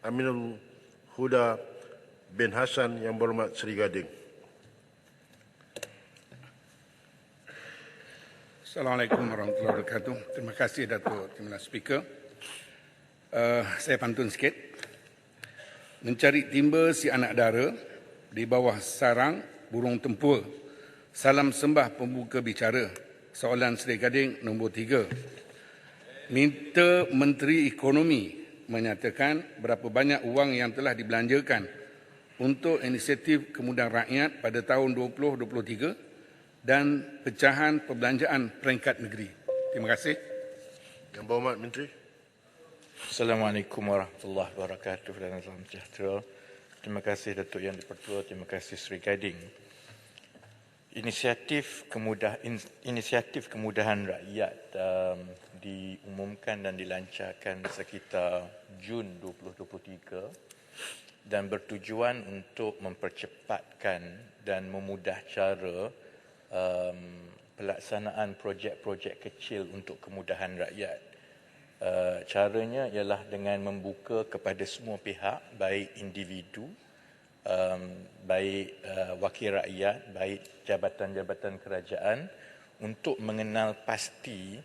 Aminul Huda bin Hassan Yang Berhormat Seri Gading. Assalamualaikum warahmatullahi wabarakatuh. Terima kasih Datuk Timbalan Speaker. Saya pantun sikit. Mencari timba si anak dara di bawah sarang burung tempur. Salam sembah pembuka bicara. Soalan Seri Gading nombor 3. Minta Menteri Ekonomi menyatakan berapa banyak wang yang telah dibelanjakan untuk inisiatif kemudahan rakyat pada tahun 2023 dan pecahan perbelanjaan peringkat negeri. Terima kasih. Yang Berhormat Menteri. Assalamualaikum warahmatullahi wabarakatuh dan salam sejahtera. Terima kasih Datuk Yang di-Pertua, terima kasih Seri Gading. Inisiatif kemudahan rakyat diumumkan dan dilancarkan sekitar Jun 2023 dan bertujuan untuk mempercepatkan dan memudah cara pelaksanaan projek-projek kecil untuk kemudahan rakyat. Caranya ialah dengan membuka kepada semua pihak, baik individu, baik wakil rakyat, baik jabatan-jabatan kerajaan untuk mengenal pasti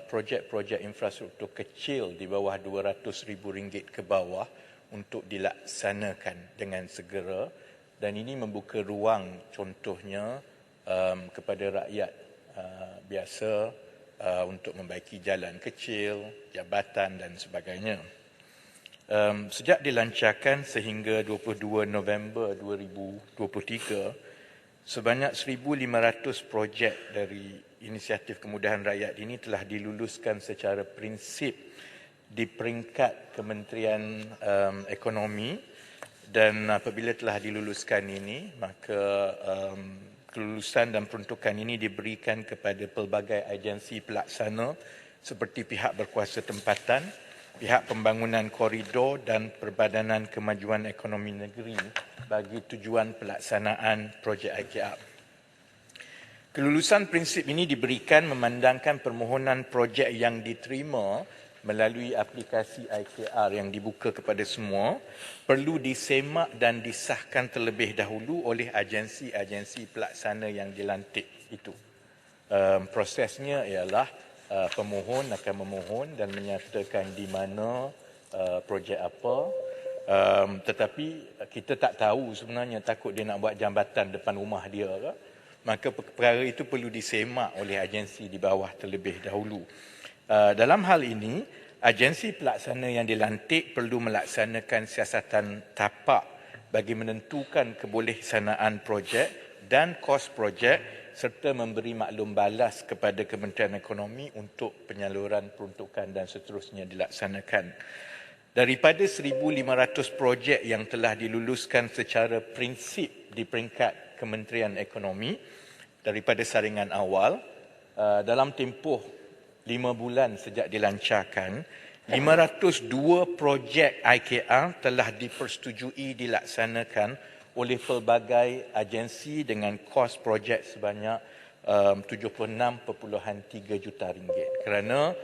projek-projek infrastruktur kecil di bawah RM200,000 ke bawah untuk dilaksanakan dengan segera, dan ini membuka ruang contohnya kepada rakyat biasa untuk membaiki jalan kecil, jabatan dan sebagainya. Sejak dilancarkan sehingga 22 November 2023, sebanyak 1,500 projek dari inisiatif kemudahan rakyat ini telah diluluskan secara prinsip di peringkat Kementerian Ekonomi, dan apabila telah diluluskan ini, maka kelulusan dan peruntukan ini diberikan kepada pelbagai agensi pelaksana seperti pihak berkuasa tempatan, pihak pembangunan koridor dan Perbadanan Kemajuan Ekonomi Negeri bagi tujuan pelaksanaan projek IKR. Kelulusan prinsip ini diberikan memandangkan permohonan projek yang diterima melalui aplikasi IKR yang dibuka kepada semua perlu disemak dan disahkan terlebih dahulu oleh agensi-agensi pelaksana yang dilantik itu. Prosesnya ialah pemohon akan memohon dan menyatakan di mana projek apa, tetapi kita tak tahu sebenarnya, takut dia nak buat jambatan depan rumah dia ke, maka perkara itu perlu disemak oleh agensi di bawah terlebih dahulu. Dalam hal ini, agensi pelaksana yang dilantik perlu melaksanakan siasatan tapak bagi menentukan kebolehsanaan projek dan kos projek serta memberi maklum balas kepada Kementerian Ekonomi untuk penyaluran peruntukan dan seterusnya dilaksanakan. Daripada 1,500 projek yang telah diluluskan secara prinsip di peringkat Kementerian Ekonomi daripada saringan awal, dalam tempoh 5 bulan sejak dilancarkan, 502 projek IKR telah dipersetujui dilaksanakan oleh pelbagai agensi dengan kos projek sebanyak RM76.3 juta. Kerana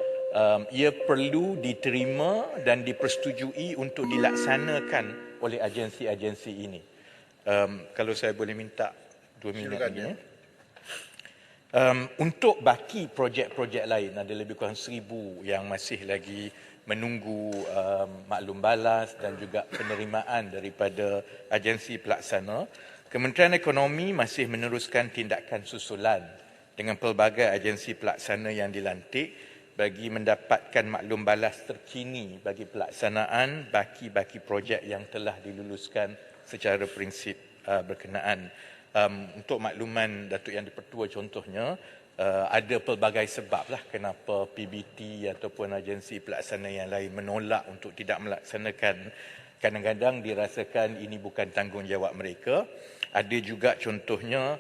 ia perlu diterima dan dipersetujui untuk dilaksanakan oleh agensi-agensi ini. Kalau saya boleh minta 2 minit lagi. Untuk baki projek-projek lain, ada lebih kurang 1,000 yang masih lagi menunggu maklum balas dan juga penerimaan daripada agensi pelaksana. Kementerian Ekonomi masih meneruskan tindakan susulan dengan pelbagai agensi pelaksana yang dilantik bagi mendapatkan maklum balas terkini bagi pelaksanaan baki-baki projek yang telah diluluskan secara prinsip berkenaan. Untuk makluman Datuk Yang di-Pertua contohnya, ada pelbagai sebab lah kenapa PBT ataupun agensi pelaksana yang lain menolak untuk tidak melaksanakan. Kadang-kadang dirasakan ini bukan tanggungjawab mereka. Ada juga contohnya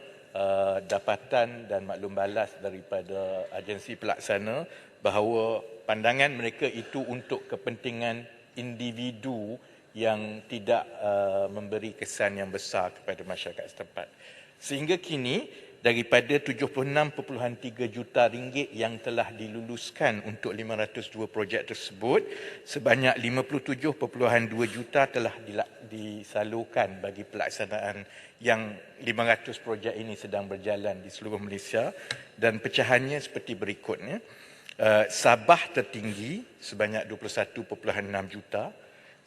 dapatan dan maklum balas daripada agensi pelaksana bahawa pandangan mereka itu untuk kepentingan individu yang tidak memberi kesan yang besar kepada masyarakat setempat. Sehingga kini daripada 76.3 juta ringgit yang telah diluluskan untuk 502 projek tersebut, sebanyak 57.2 juta telah disalurkan bagi pelaksanaan yang 500 projek ini sedang berjalan di seluruh Malaysia, dan pecahannya seperti berikutnya. Sabah tertinggi sebanyak 21.6 juta,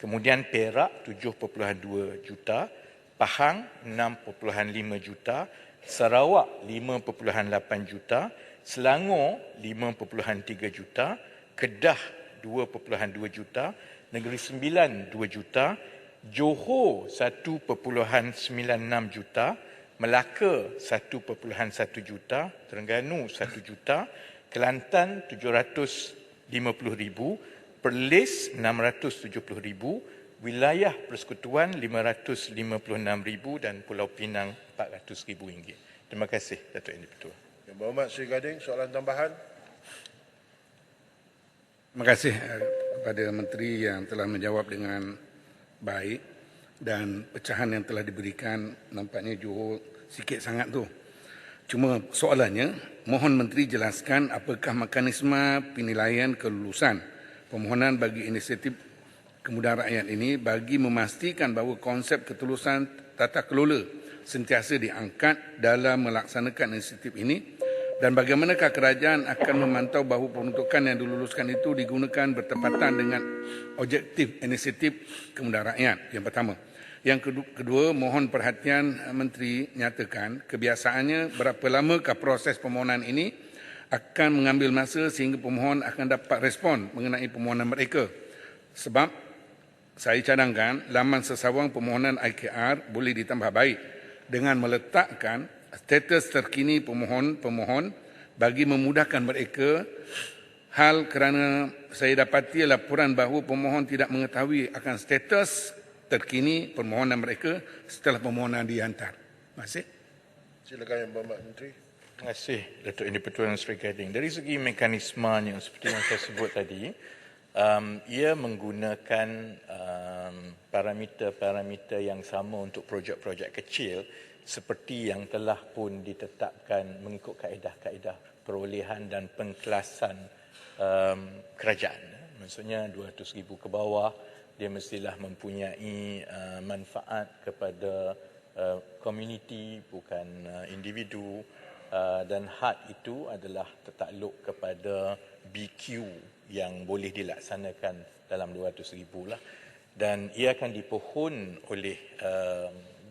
kemudian Perak 7.2 juta, Pahang 6.5 juta, Sarawak 5.8 juta, Selangor 5.3 juta, Kedah 2.2 juta, Negeri Sembilan 2 juta, Johor 1.96 juta, Melaka 1.1 juta, Terengganu 1 juta, Kelantan 750,000, Perlis 670,000, Wilayah Persekutuan 556,000 dan Pulau Pinang 400,000 ringgit. Terima kasih, Datuk Yang di-Pertua. Yang Berhormat Sri Gading, soalan tambahan. Terima kasih kepada Menteri yang telah menjawab dengan baik, dan pecahan yang telah diberikan nampaknya Johor sikit sangat tu. Cuma soalannya, mohon Menteri jelaskan apakah mekanisme penilaian kelulusan permohonan bagi inisiatif Kemudahan Rakyat ini bagi memastikan bahawa konsep ketulusan tata kelola sentiasa diangkat dalam melaksanakan inisiatif ini, dan bagaimanakah kerajaan akan memantau bahawa peruntukan yang diluluskan itu digunakan bertepatan dengan objektif inisiatif Kemudahan Rakyat. Yang pertama. Yang kedua, mohon perhatian Menteri nyatakan kebiasaannya berapa lamakah proses permohonan ini akan mengambil masa sehingga pemohon akan dapat respon mengenai permohonan mereka. Sebab saya cadangkan laman sesawang permohonan IKR boleh ditambah baik dengan meletakkan status terkini pemohon bagi memudahkan mereka. Hal kerana saya dapati laporan bahawa pemohon tidak mengetahui akan status terkini permohonan mereka setelah permohonan dihantar. Terima kasih. Silakan Yang Berhormat Menteri. Terima kasih, Datuk Yang di-Pertua dan Sri Gading. Dari segi mekanismenya seperti yang saya sebut tadi, ia menggunakan parameter-parameter yang sama untuk projek-projek kecil seperti yang telah pun ditetapkan mengikut kaedah-kaedah perolehan dan pengkelasan kerajaan. Maksudnya 200,000 ke bawah, dia mestilah mempunyai manfaat kepada komuniti, bukan individu, dan had itu adalah tertakluk kepada BQ yang boleh dilaksanakan dalam 200,000 lah, dan ia akan dipohon oleh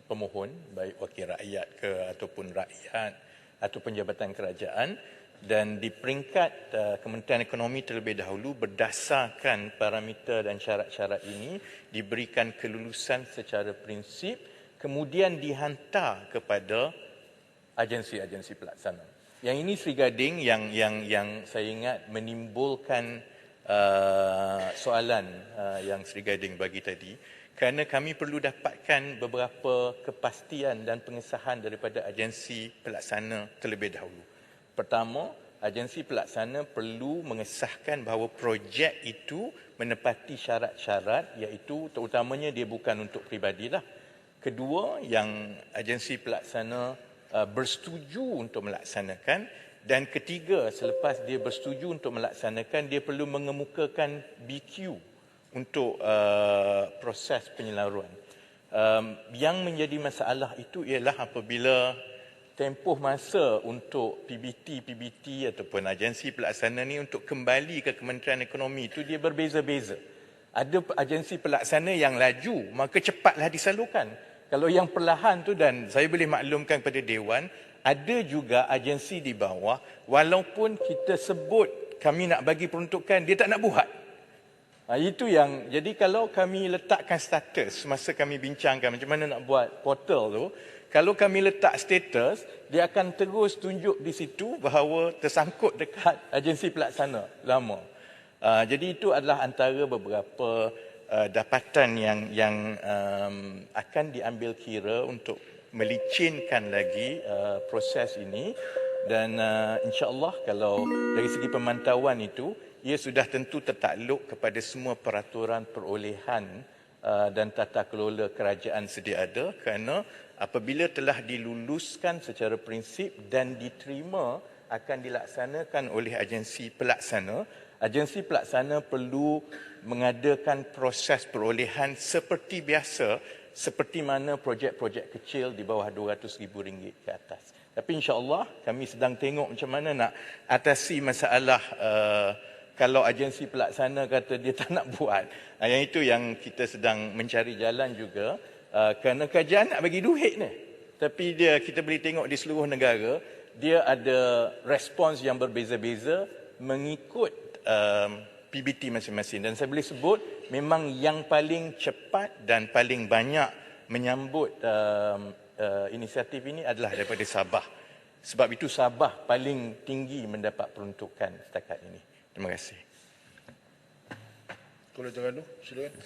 pemohon, baik wakil rakyat ke ataupun rakyat ataupun jabatan kerajaan, dan di peringkat Kementerian Ekonomi terlebih dahulu berdasarkan parameter dan syarat-syarat ini diberikan kelulusan secara prinsip, kemudian dihantar kepada agensi-agensi pelaksana. Yang ini Sri Gading yang saya ingat menimbulkan soalan yang Sri Gading bagi tadi, kerana kami perlu dapatkan beberapa kepastian dan pengesahan daripada agensi pelaksana terlebih dahulu. Pertama, agensi pelaksana perlu mengesahkan bahawa projek itu menepati syarat-syarat, iaitu terutamanya dia bukan untuk peribadilah. Kedua, yang agensi pelaksana bersetuju untuk melaksanakan, dan ketiga, selepas dia bersetuju untuk melaksanakan, dia perlu mengemukakan BQ untuk proses penyaluran. Yang menjadi masalah itu ialah apabila tempoh masa untuk PBT ataupun agensi pelaksana ni untuk kembali ke Kementerian Ekonomi itu dia berbeza-beza. Ada agensi pelaksana yang laju, maka cepatlah disalurkan. Kalau yang perlahan tu, dan saya boleh maklumkan kepada Dewan, ada juga agensi di bawah, walaupun kita sebut kami nak bagi peruntukan, dia tak nak buat. Itu yang, jadi kalau kami letakkan status, masa kami bincangkan macam mana nak buat portal tu, kalau kami letak status, dia akan terus tunjuk di situ bahawa tersangkut dekat agensi pelaksana lama. Jadi itu adalah antara beberapa dapatan yang akan diambil kira untuk melicinkan lagi proses ini, dan insya-Allah kalau dari segi pemantauan itu ia sudah tentu tertakluk kepada semua peraturan perolehan dan tata kelola kerajaan sedia ada, kerana apabila telah diluluskan secara prinsip dan diterima akan dilaksanakan oleh agensi pelaksana, agensi pelaksana perlu mengadakan proses perolehan seperti biasa, seperti mana projek-projek kecil di bawah RM200,000 ke atas. Tapi insya-Allah kami sedang tengok macam mana nak atasi masalah kalau agensi pelaksana kata dia tak nak buat. Yang itu yang kita sedang mencari jalan juga, kerana kerajaan nak bagi duit ni. Tapi kita boleh tengok di seluruh negara, dia ada respons yang berbeza-beza mengikut PBT masing-masing. Dan saya boleh sebut memang yang paling cepat dan paling banyak menyambut inisiatif ini adalah daripada Sabah. Sebab itu Sabah paling tinggi mendapat peruntukan setakat ini. Terima kasih. Kuala Terengganu, silakan.